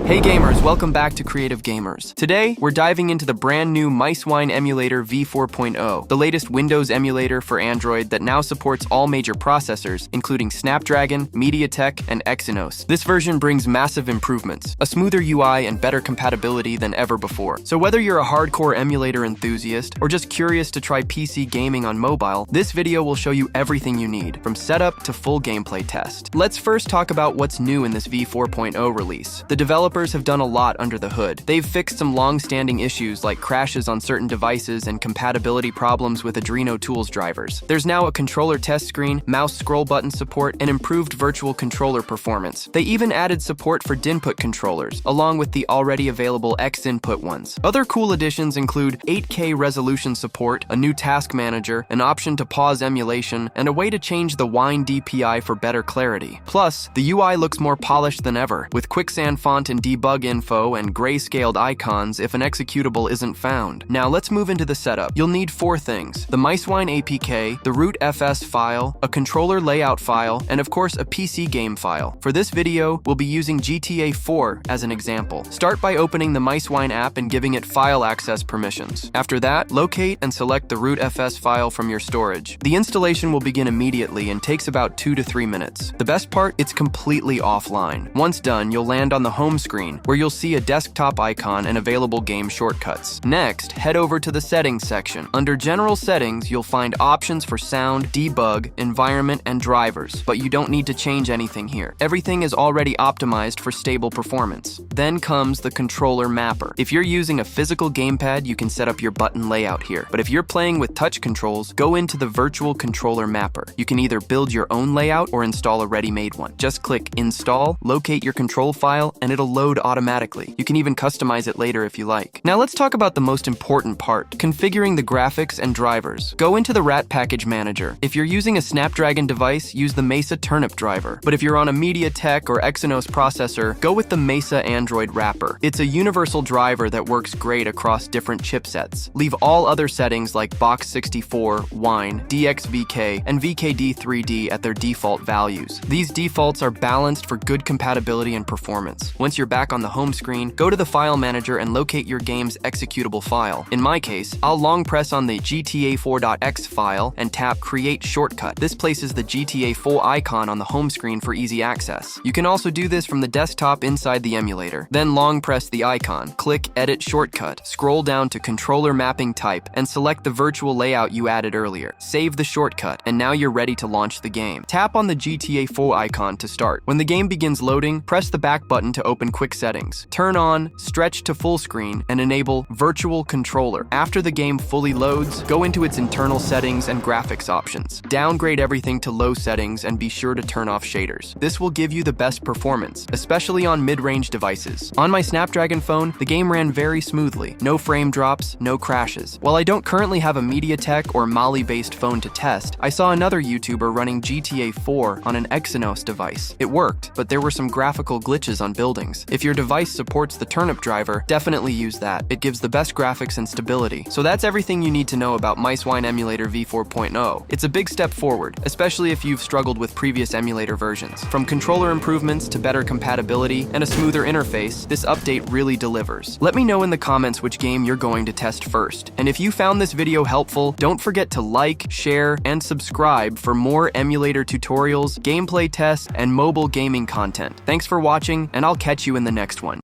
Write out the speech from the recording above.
Hey gamers, welcome back to Creative Gamers. Today, we're diving into the brand new Micewine Emulator v4.0, the latest Windows emulator for Android that now supports all major processors, including Snapdragon, MediaTek, and Exynos. This version brings massive improvements, a smoother UI, and better compatibility than ever before. So whether you're a hardcore emulator enthusiast or just curious to try PC gaming on mobile, this video will show you everything you need, from setup to full gameplay test. Let's first talk about what's new in this v4.0 release. The developers have done a lot under the hood. They've fixed some long-standing issues like crashes on certain devices and compatibility problems with AdrenoTools drivers. There's now a controller test screen, mouse scroll button support, and improved virtual controller performance. They even added support for DInput controllers, along with the already available X-input ones. Other cool additions include 8K resolution support, a new task manager, an option to pause emulation, and a way to change the Wine DPI for better clarity. Plus, the UI looks more polished than ever, with quicksand font and debug info and grayscaled icons if an executable isn't found. Now let's move into the setup. You'll need 4 things: the Micewine APK, the root.fs file, a controller layout file, and of course a PC game file. For this video, we'll be using GTA 4 as an example. Start by opening the Micewine app and giving it file access permissions. After that, locate and select the root.fs file from your storage. The installation will begin immediately and takes about 2 to 3 minutes. The best part, it's completely offline. Once done, you'll land on the home screen, where you'll see a desktop icon and available game shortcuts. Next, head over to the settings section. Under general settings, you'll find options for sound, debug, environment, and drivers, but you don't need to change anything here. Everything is already optimized for stable performance. Then comes the controller mapper. If you're using a physical gamepad, you can set up your button layout here. But if you're playing with touch controls, go into the virtual controller mapper. You can either build your own layout or install a ready-made one. Just click Install, locate your control file, and it'll load automatically. You can even customize it later if you like. Now let's talk about the most important part, configuring the graphics and drivers. Go into the RAT package manager. If you're using a Snapdragon device, use the Mesa Turnip driver. But if you're on a MediaTek or Exynos processor, go with the Mesa Android wrapper. It's a universal driver that works great across different chipsets. Leave all other settings like Box64, Wine, DXVK, and VKD3D at their default values. These defaults are balanced for good compatibility and performance. Once you're back on the home screen, go to the file manager and locate your game's executable file. In my case, I'll long press on the GTA4.x file and tap Create Shortcut. This places the GTA 4 icon on the home screen for easy access. You can also do this from the desktop inside the emulator. Then long press the icon, click Edit Shortcut, scroll down to Controller Mapping Type, and select the virtual layout you added earlier. Save the shortcut, and now you're ready to launch the game. Tap on the GTA 4 icon to start. When the game begins loading, press the back button to open quick settings. Turn on Stretch to Full Screen and enable Virtual Controller. After the game fully loads, go into its internal settings and graphics options. Downgrade everything to low settings and be sure to turn off shaders. This will give you the best performance, especially on mid-range devices. On my Snapdragon phone, the game ran very smoothly. No frame drops, no crashes. While I don't currently have a MediaTek or Mali-based phone to test, I saw another YouTuber running GTA 4 on an Exynos device. It worked, but there were some graphical glitches on buildings. If your device supports the Turnip driver, definitely use that. It gives the best graphics and stability. So that's everything you need to know about Micewine Emulator v4.0. It's a big step forward, especially if you've struggled with previous emulator versions. From controller improvements to better compatibility and a smoother interface, this update really delivers. Let me know in the comments which game you're going to test first. And if you found this video helpful, don't forget to like, share, and subscribe for more emulator tutorials, gameplay tests, and mobile gaming content. Thanks for watching, and I'll catch you in the next one.